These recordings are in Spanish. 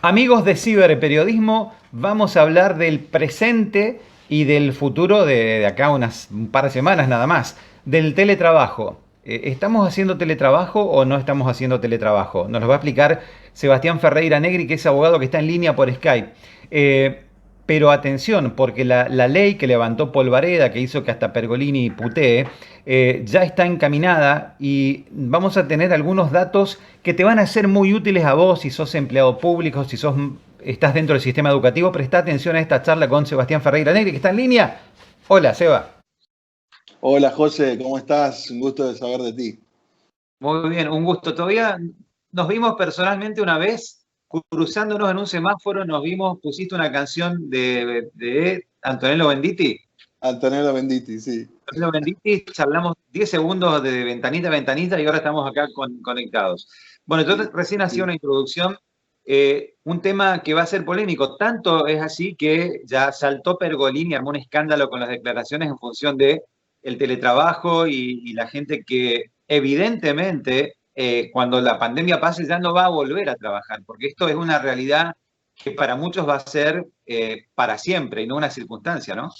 Amigos de Ciberperiodismo, vamos a hablar del presente y del futuro de acá un par de semanas nada más, del teletrabajo. ¿Estamos haciendo teletrabajo o no estamos haciendo teletrabajo? Nos lo va a explicar Sebastián Ferreira Negri, que es abogado que está en línea por Skype. Pero atención, porque la ley que levantó Polvareda, que hizo que hasta Pergolini putee, ya está encaminada y vamos a tener algunos datos que te van a ser muy útiles a vos si sos empleado público, si estás dentro del sistema educativo. Presta atención a esta charla con Sebastián Ferreira Negri, que está en línea. Hola, Seba. Hola José, ¿cómo estás? Un gusto de saber de ti. Muy bien, un gusto. Todavía nos vimos personalmente una vez, cruzándonos en un semáforo, nos vimos, pusiste una canción de Antonello Venditti. Antonella Venditti, sí. Antonello Venditti, charlamos 10 segundos de ventanita a ventanita y ahora estamos acá conectados. Bueno, entonces Sí, recién hacía sí. una introducción, un tema que va a ser polémico. Tanto es así que ya saltó Pergolini, armó un escándalo con las declaraciones en función de el teletrabajo y la gente que evidentemente cuando la pandemia pase ya no va a volver a trabajar, porque esto es una realidad que para muchos va a ser para siempre y no una circunstancia, ¿no?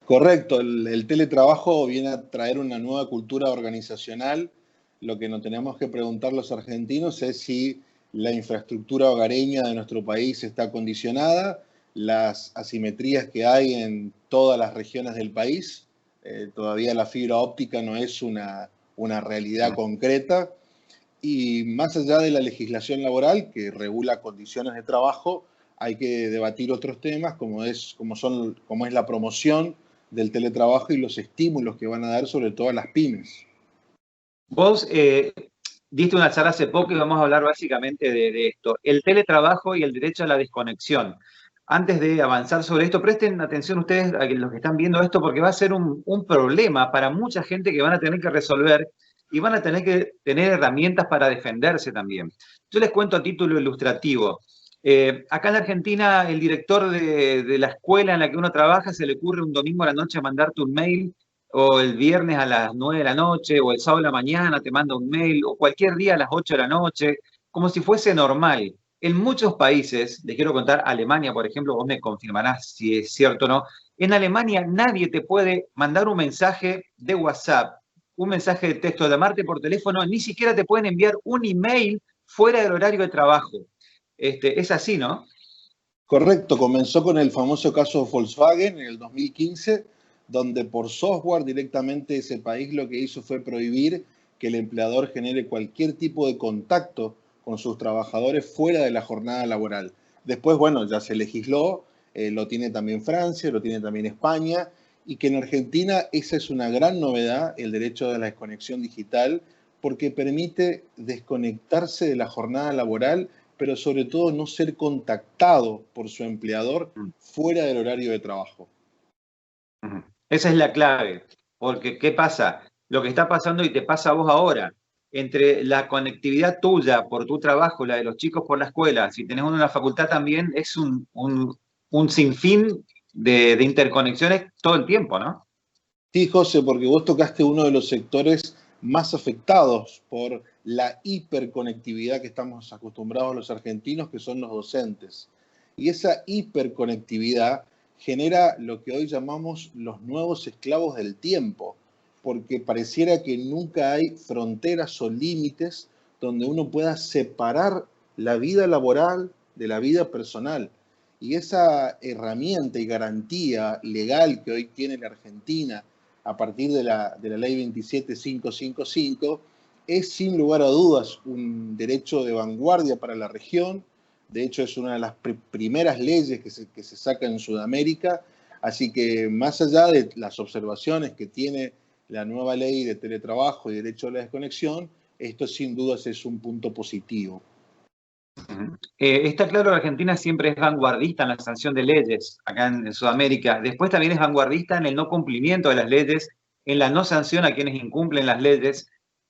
Correcto, el teletrabajo viene a traer una nueva cultura organizacional. Lo que nos tenemos que preguntar los argentinos es si la infraestructura hogareña de nuestro país está condicionada, las asimetrías que hay en todas las regiones del país. Todavía la fibra óptica no es una realidad concreta. Y más allá de la legislación laboral que regula condiciones de trabajo, hay que debatir otros temas como es la promoción del teletrabajo y los estímulos que van a dar sobre todo a las pymes. Vos diste una charla hace poco y vamos a hablar básicamente de esto, el teletrabajo y el derecho a la desconexión. Antes de avanzar sobre esto, presten atención ustedes a los que están viendo esto porque va a ser un problema para mucha gente que van a tener que resolver y van a tener que tener herramientas para defenderse también. Yo les cuento a título ilustrativo. Acá en Argentina, el director de la escuela en la que uno trabaja se le ocurre un domingo a la noche mandarte un mail o el viernes a las 9 de la noche, o el sábado de la mañana te manda un mail, o cualquier día a las 8 de la noche, como si fuese normal. En muchos países, les quiero contar, Alemania, por ejemplo, vos me confirmarás si es cierto o no, en Alemania nadie te puede mandar un mensaje de WhatsApp, un mensaje de texto, llamarte por teléfono, ni siquiera te pueden enviar un email fuera del horario de trabajo. Es así, ¿no? Correcto, comenzó con el famoso caso Volkswagen en el 2015, donde por software directamente ese país lo que hizo fue prohibir que el empleador genere cualquier tipo de contacto con sus trabajadores fuera de la jornada laboral. Después, bueno, ya se legisló, lo tiene también Francia, lo tiene también España, y que en Argentina esa es una gran novedad, el derecho de la desconexión digital, porque permite desconectarse de la jornada laboral pero sobre todo no ser contactado por su empleador fuera del horario de trabajo. Ujú. Esa es la clave, porque ¿qué pasa? Lo que está pasando y te pasa a vos ahora, entre la conectividad tuya por tu trabajo, la de los chicos por la escuela, si tenés uno en la facultad también, es un sinfín de interconexiones todo el tiempo, ¿no? Sí, José, porque vos tocaste uno de los sectores más afectados por la hiperconectividad que estamos acostumbrados los argentinos, que son los docentes. Y esa hiperconectividad genera lo que hoy llamamos los nuevos esclavos del tiempo, porque pareciera que nunca hay fronteras o límites donde uno pueda separar la vida laboral de la vida personal. Y esa herramienta y garantía legal que hoy tiene la Argentina a partir de la ley 27555, es sin lugar a dudas un derecho de vanguardia para la región. De hecho, es una de las primeras leyes que se saca en Sudamérica. Así que más allá de las observaciones que tiene la nueva ley de teletrabajo y derecho a la desconexión, esto sin dudas es un punto positivo. Ujú. Está claro que Argentina siempre es vanguardista en la sanción de leyes acá en Sudamérica. Después también es vanguardista en el no cumplimiento de las leyes, en la no sanción a quienes incumplen las leyes.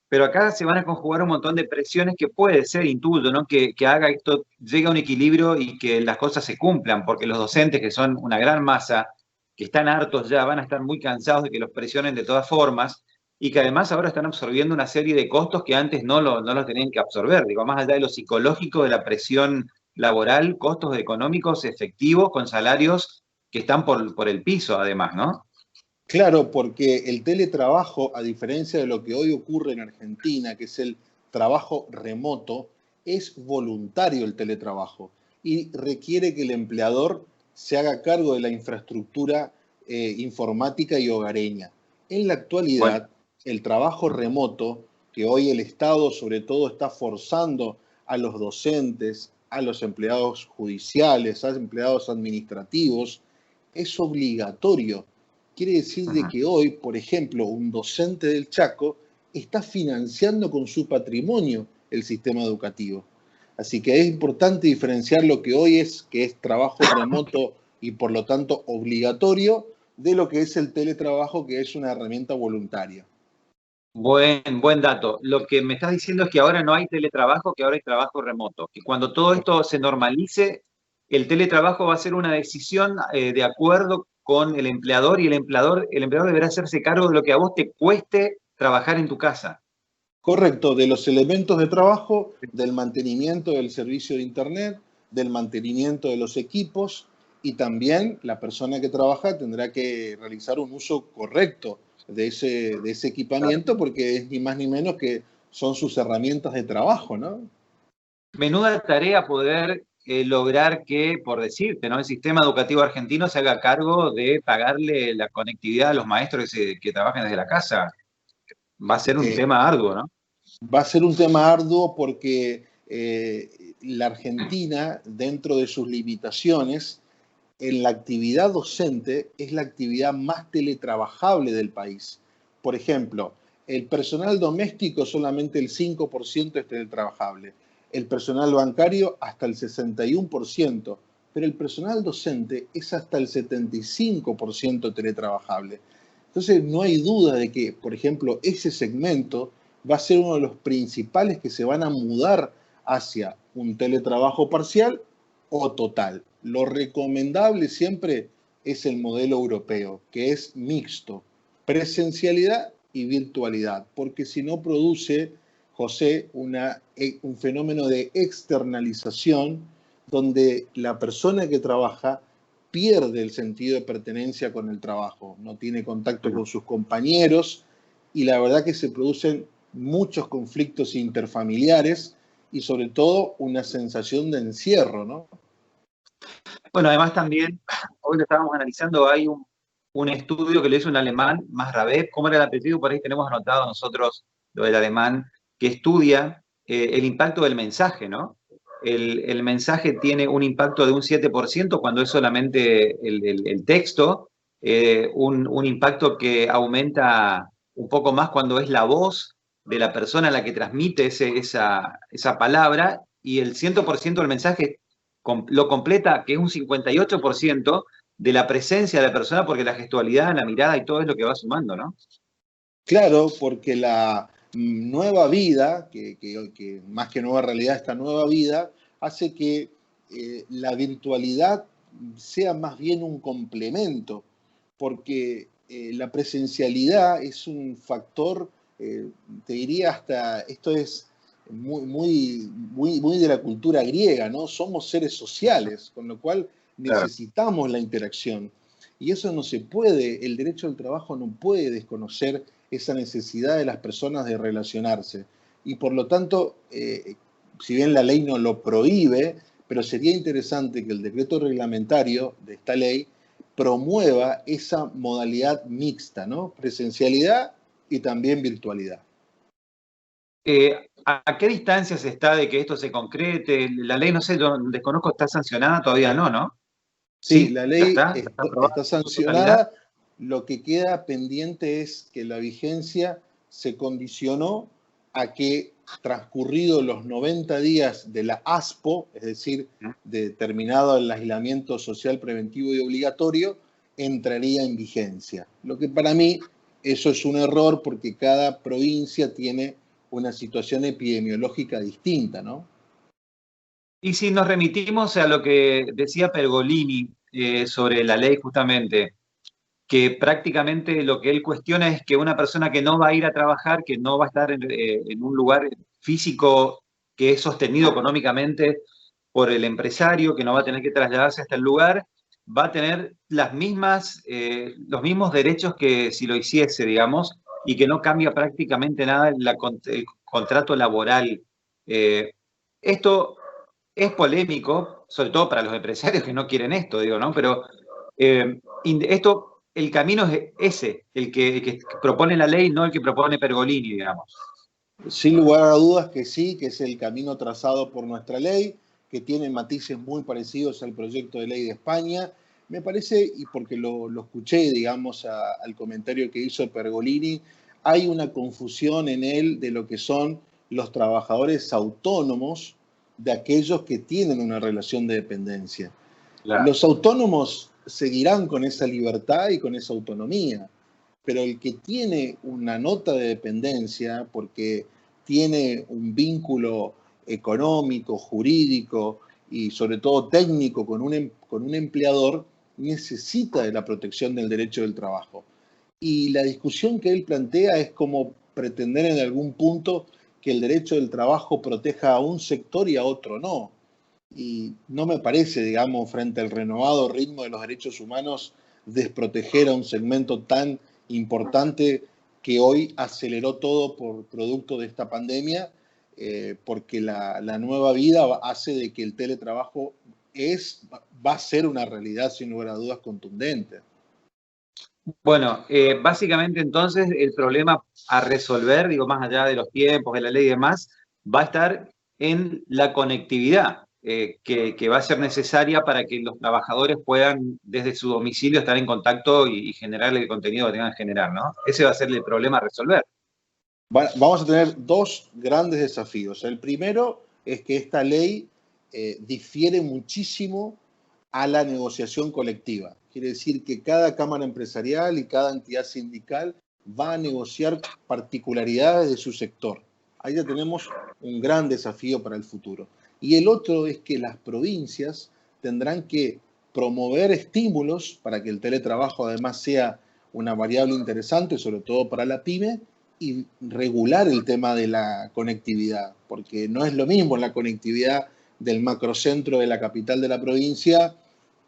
Pero acá se van a conjugar un montón de presiones que puede ser, intuyo, ¿no? Que haga esto llegue a un equilibrio y que las cosas se cumplan, porque los docentes, que son una gran masa, que están hartos ya, van a estar muy cansados de que los presionen de todas formas y que además ahora están absorbiendo una serie de costos que antes no los tenían que absorber. Digo, más allá de lo psicológico, de la presión laboral, costos económicos efectivos con salarios que están por el piso, además, ¿no? Claro, porque el teletrabajo, a diferencia de lo que hoy ocurre en Argentina, que es el trabajo remoto, es voluntario el teletrabajo y requiere que el empleador se haga cargo de la infraestructura informática y hogareña. En la Bueno, actualidad, el trabajo remoto, que hoy el Estado sobre todo está forzando a los docentes, a los empleados judiciales, a los empleados administrativos, es obligatorio. Quiere decir de ujú. que hoy, por ejemplo, un docente del Chaco está financiando con su patrimonio el sistema educativo. Así que es importante diferenciar lo que hoy es, que es trabajo remoto y por lo tanto obligatorio, de lo que es el teletrabajo, que es una herramienta voluntaria. Buen dato. Lo que me estás diciendo es que ahora no hay teletrabajo, que ahora hay trabajo remoto. Que cuando todo esto se normalice, el teletrabajo va a ser una decisión de acuerdo con el empleador y el empleador deberá hacerse cargo de lo que a vos te cueste trabajar en tu casa. Correcto, de los elementos de trabajo, del mantenimiento del servicio de Internet, del mantenimiento de los equipos y también la persona que trabaja tendrá que realizar un uso correcto de ese equipamiento porque es ni más ni menos que son sus herramientas de trabajo, ¿no? Menuda tarea poder lograr que, por decirte, ¿no? El sistema educativo argentino se haga cargo de pagarle la conectividad a los maestros que trabajan desde la casa. Va a ser un Eh, tema arduo, ¿no? Va a ser un tema arduo porque la Argentina, dentro de sus limitaciones, en la actividad docente es la actividad más teletrabajable del país. Por ejemplo, el personal doméstico solamente el 5% es teletrabajable, el personal bancario hasta el 61%, pero el personal docente es hasta el 75% teletrabajable. Entonces, no hay duda de que, por ejemplo, ese segmento va a ser uno de los principales que se van a mudar hacia un teletrabajo parcial o total. Lo recomendable siempre es el modelo europeo, que es mixto, presencialidad y virtualidad, porque si no produce, José, un fenómeno de externalización donde la persona que trabaja pierde el sentido de pertenencia con el trabajo, no tiene contacto con sus compañeros y la verdad que se producen muchos conflictos interfamiliares y sobre todo una sensación de encierro, ¿no? Bueno, además también, hoy lo estábamos analizando, hay un estudio que lo hizo un alemán, Masraved, ¿cómo era el apellido? Por ahí tenemos anotado nosotros lo del alemán, que estudia el impacto del mensaje, ¿no? El mensaje tiene un impacto de un 7% cuando es solamente el texto, un impacto que aumenta un poco más cuando es la voz de la persona a la que transmite esa palabra, y el 100% del mensaje lo completa, que es un 58% de la presencia de la persona, porque la gestualidad, la mirada y todo es lo que va sumando, ¿no? Claro, porque la nueva vida, que más que nueva realidad, esta nueva vida, hace que la virtualidad sea más bien un complemento, porque la presencialidad es un factor, te diría hasta, esto es muy de la cultura griega, ¿no? Somos seres sociales, con lo cual Claro. necesitamos la interacción. Y eso no se puede, el derecho al trabajo no puede desconocer esa necesidad de las personas de relacionarse. Y por lo tanto, si bien la ley no lo prohíbe, pero sería interesante que el decreto reglamentario de esta ley promueva esa modalidad mixta, ¿no? Presencialidad y también virtualidad. ¿A qué distancias está de que esto se concrete? La ley, no sé, yo desconozco, ¿está sancionada? Todavía no, ¿no? Sí, Sí, la ya ley está, ya está aprobada está en su totalidad. sancionada. Lo que queda pendiente es que la vigencia se condicionó a que transcurridos los 90 días de la ASPO, es decir, de terminado el aislamiento social preventivo y obligatorio, entraría en vigencia. Lo que para mí eso es un error porque cada provincia tiene una situación epidemiológica distinta, ¿no? Y si nos remitimos a lo que decía Pergolini sobre la ley justamente, que prácticamente lo que él cuestiona es que una persona que no va a ir a trabajar, que no va a estar en un lugar físico que es sostenido económicamente, por el empresario, que no va a tener que trasladarse hasta el lugar, va a tener los mismos derechos que si lo hiciese, digamos, y que no cambia prácticamente nada el contrato laboral. Esto es polémico, sobre todo para los empresarios que no quieren esto, digo, ¿no? Pero el camino es ese, el que propone la ley, no el que propone Pergolini, digamos. Sin lugar a dudas que sí, que es el camino trazado por nuestra ley, que tiene matices muy parecidos al proyecto de ley de España. Me parece, y porque lo escuché, digamos, al comentario que hizo Pergolini, hay una confusión en él de lo que son los trabajadores autónomos de aquellos que tienen una relación de dependencia. Claro. Los autónomos seguirán con esa libertad y con esa autonomía, pero el que tiene una nota de dependencia porque tiene un vínculo económico, jurídico y sobre todo técnico con un empleador, necesita de la protección del derecho del trabajo. Y la discusión que él plantea es como pretender en algún punto que el derecho del trabajo proteja a un sector y a otro no. Y no me parece, digamos, frente al renovado ritmo de los derechos humanos, desproteger a un segmento tan importante que hoy aceleró todo por producto de esta pandemia, porque la nueva vida hace de que el teletrabajo va a ser una realidad sin lugar a dudas contundente. Bueno, básicamente entonces el problema a resolver, digo, más allá de los tiempos, de la ley y demás, va a estar en la conectividad, que va a ser necesaria para que los trabajadores puedan desde su domicilio estar en contacto y generar el contenido que tengan que generar, ¿no? Ese va a ser el problema a resolver. Vamos a tener dos grandes desafíos. El primero es que esta ley difiere muchísimo a la negociación colectiva. Quiere decir que cada cámara empresarial y cada entidad sindical va a negociar particularidades de su sector. Ahí ya tenemos un gran desafío para el futuro. Y el otro es que las provincias tendrán que promover estímulos para que el teletrabajo además sea una variable interesante, sobre todo para la pyme, y regular el tema de la conectividad, porque no es lo mismo la conectividad del macrocentro de la capital de la provincia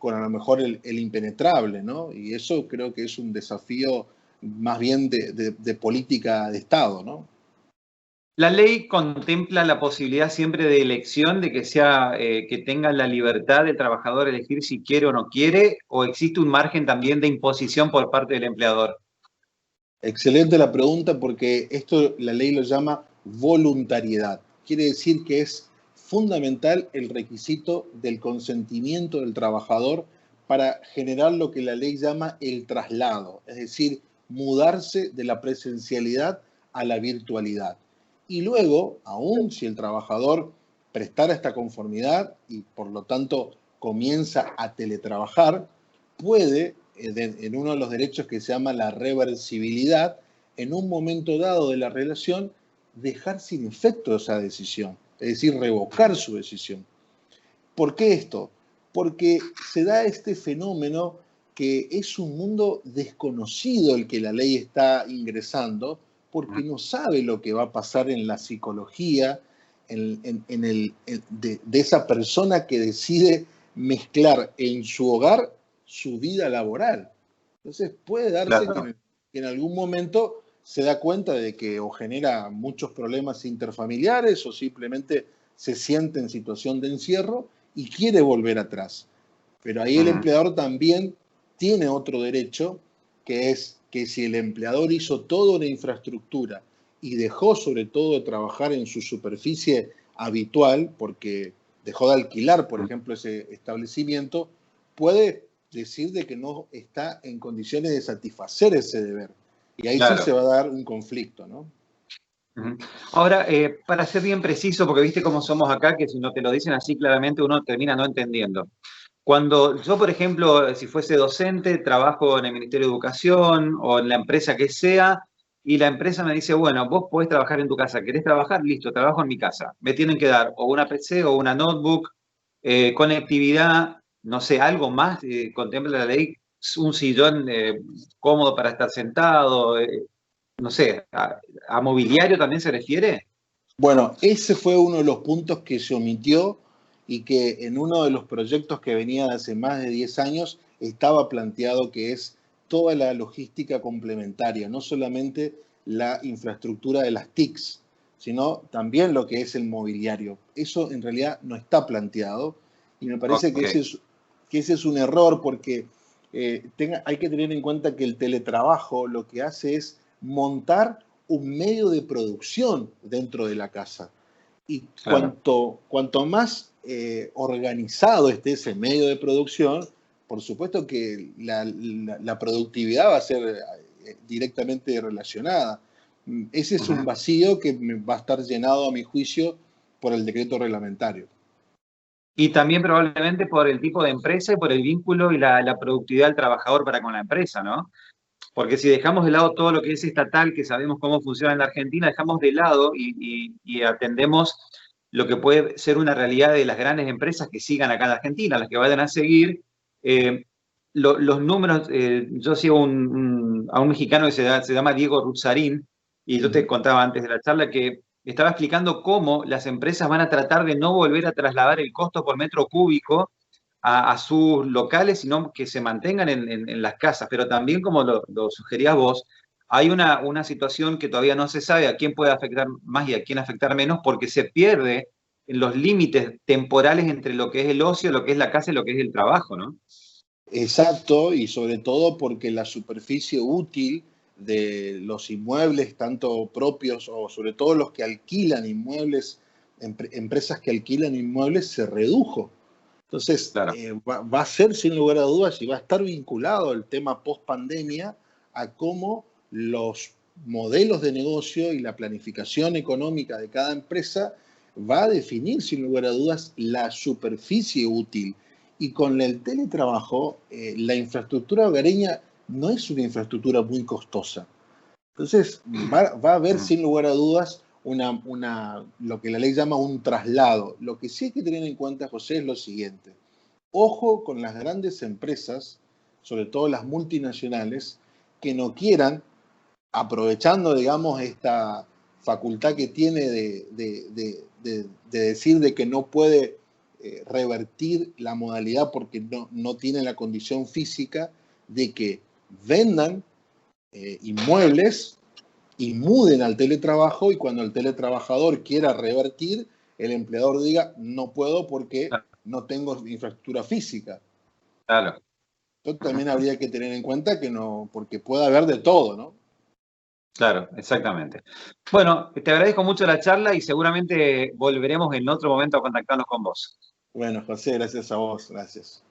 con a lo mejor el impenetrable, ¿no? Y eso creo que es un desafío más bien de política de Estado, ¿no? La ley contempla la posibilidad siempre de elección, de que tenga la libertad del trabajador elegir si quiere o no quiere, o existe un margen también de imposición por parte del empleador. Excelente la pregunta porque esto la ley lo llama voluntariedad. Quiere decir que es fundamental el requisito del consentimiento del trabajador para generar lo que la ley llama el traslado, es decir, mudarse de la presencialidad a la virtualidad. Y luego, aun si el trabajador prestara esta conformidad y por lo tanto comienza a teletrabajar, puede en uno de los derechos que se llama la reversibilidad, en un momento dado de la relación, dejar sin efecto esa decisión, es decir, revocar su decisión. ¿Por qué esto? Porque se da este fenómeno que es un mundo desconocido el que la ley está ingresando, porque no sabe lo que va a pasar en la psicología de esa persona que decide mezclar en su hogar su vida laboral. Entonces puede darse Claro. que en algún momento se da cuenta de que o genera muchos problemas interfamiliares o simplemente se siente en situación de encierro y quiere volver atrás. Pero ahí el empleador también tiene otro derecho, que es que si el empleador hizo toda una infraestructura y dejó sobre todo de trabajar en su superficie habitual, porque dejó de alquilar, por ejemplo, ese establecimiento, puede decir de que no está en condiciones de satisfacer ese deber. Y ahí sí Claro. se va a dar un conflicto, ¿no? Ahora, para ser bien preciso, porque viste cómo somos acá, que si no te lo dicen así claramente uno termina no entendiendo. Cuando yo, por ejemplo, si fuese docente, trabajo en el Ministerio de Educación o en la empresa que sea, y la empresa me dice, bueno, vos podés trabajar en tu casa, ¿querés trabajar? Listo, trabajo en mi casa. Me tienen que dar o una PC o una notebook, conectividad, no sé, algo más, contempla la ley, un sillón cómodo para estar sentado, no sé, ¿a mobiliario también se refiere? Bueno, ese fue uno de los puntos que se omitió y que en uno de los proyectos que venía de hace más de 10 años estaba planteado que es toda la logística complementaria, no solamente la infraestructura de las TICs, sino también lo que es el mobiliario. Eso en realidad no está planteado y me parece que ese es un error porque hay que tener en cuenta que el teletrabajo lo que hace es montar un medio de producción dentro de la casa. Y Claro. cuanto más organizado esté ese medio de producción, por supuesto que la productividad va a ser directamente relacionada. Ese es un vacío que va a estar llenado, a mi juicio, por el decreto reglamentario. Y también probablemente por el tipo de empresa y por el vínculo y la productividad del trabajador para con la empresa, ¿no? Porque si dejamos de lado todo lo que es estatal, que sabemos cómo funciona en la Argentina, dejamos de lado y atendemos lo que puede ser una realidad de las grandes empresas que sigan acá en la Argentina, las que vayan a seguir. eh, los números, yo sigo a un mexicano que se llama Diego Ruzzarín, y yo te contaba antes de la charla que estaba explicando cómo las empresas van a tratar de no volver a trasladar el costo por metro cúbico a sus locales, sino que se mantengan en las casas. Pero también, como lo sugerías vos, hay una situación que todavía no se sabe a quién puede afectar más y a quién afectar menos, porque se pierde en los límites temporales entre lo que es el ocio, lo que es la casa y lo que es el trabajo, ¿no? Exacto, y sobre todo porque la superficie útil de los inmuebles, tanto propios o sobre todo los que alquilan inmuebles, empresas que alquilan inmuebles, se redujo. Entonces, Claro. va a ser sin lugar a dudas y va a estar vinculado el tema post pandemia a cómo los modelos de negocio y la planificación económica de cada empresa va a definir sin lugar a dudas la superficie útil. Y con el teletrabajo, la infraestructura hogareña no es una infraestructura muy costosa. Entonces, va a haber sin lugar a dudas lo que la ley llama un traslado. Lo que sí hay que tener en cuenta, José, es lo siguiente. Ojo con las grandes empresas, sobre todo las multinacionales, que no quieran, aprovechando, digamos, esta facultad que tiene de decir de que no puede revertir la modalidad porque no tiene la condición física, de que vendan inmuebles y muden al teletrabajo, y cuando el teletrabajador quiera revertir, el empleador diga, no puedo porque no tengo infraestructura física. Claro. Entonces también habría que tener en cuenta que no, porque puede haber de todo, ¿no? Claro, exactamente. Bueno, te agradezco mucho la charla y seguramente volveremos en otro momento a contactarnos con vos. Bueno, José, gracias a vos, gracias.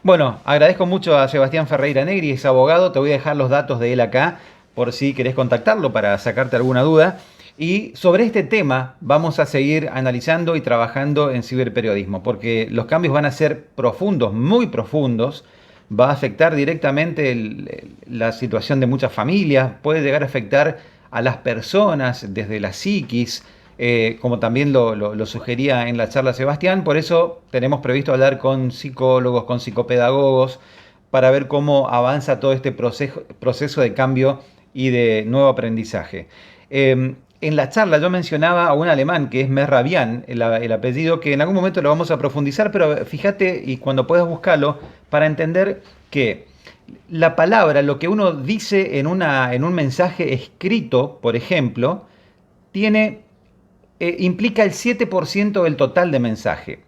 Bueno, agradezco mucho a Sebastián Ferreira Negri, es abogado. Te voy a dejar los datos de él acá por si querés contactarlo para sacarte alguna duda. Y sobre este tema vamos a seguir analizando y trabajando en ciberperiodismo, porque los cambios van a ser profundos, muy profundos. Va a afectar directamente la situación de muchas familias, puede llegar a afectar a las personas desde la psiquis, como también lo sugería en la charla Sebastián. Por eso tenemos previsto hablar con psicólogos, con psicopedagogos, para ver cómo avanza todo este proceso de cambio y de nuevo aprendizaje. En la charla yo mencionaba a un alemán que es Mehrabian, el apellido, que en algún momento lo vamos a profundizar, pero fíjate y cuando puedas buscarlo para entender que la palabra, lo que uno dice en un mensaje escrito, por ejemplo, implica el 7% del total de mensaje.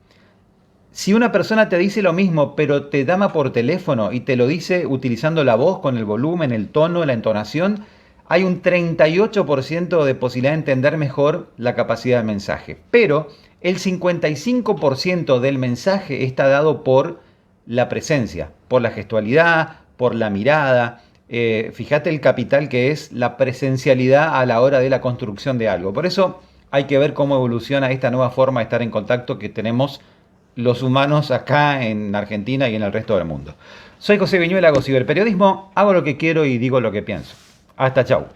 Si una persona te dice lo mismo, pero te llama por teléfono y te lo dice utilizando la voz, con el volumen, el tono, la entonación, hay un 38% de posibilidad de entender mejor la capacidad del mensaje. Pero el 55% del mensaje está dado por la presencia, por la gestualidad, por la mirada. Fíjate el capital que es la presencialidad a la hora de la construcción de algo. Por eso hay que ver cómo evoluciona esta nueva forma de estar en contacto que tenemos los humanos acá en Argentina y en el resto del mundo. Soy José Viñuela, hago ciberperiodismo, hago lo que quiero y digo lo que pienso. Hasta chau.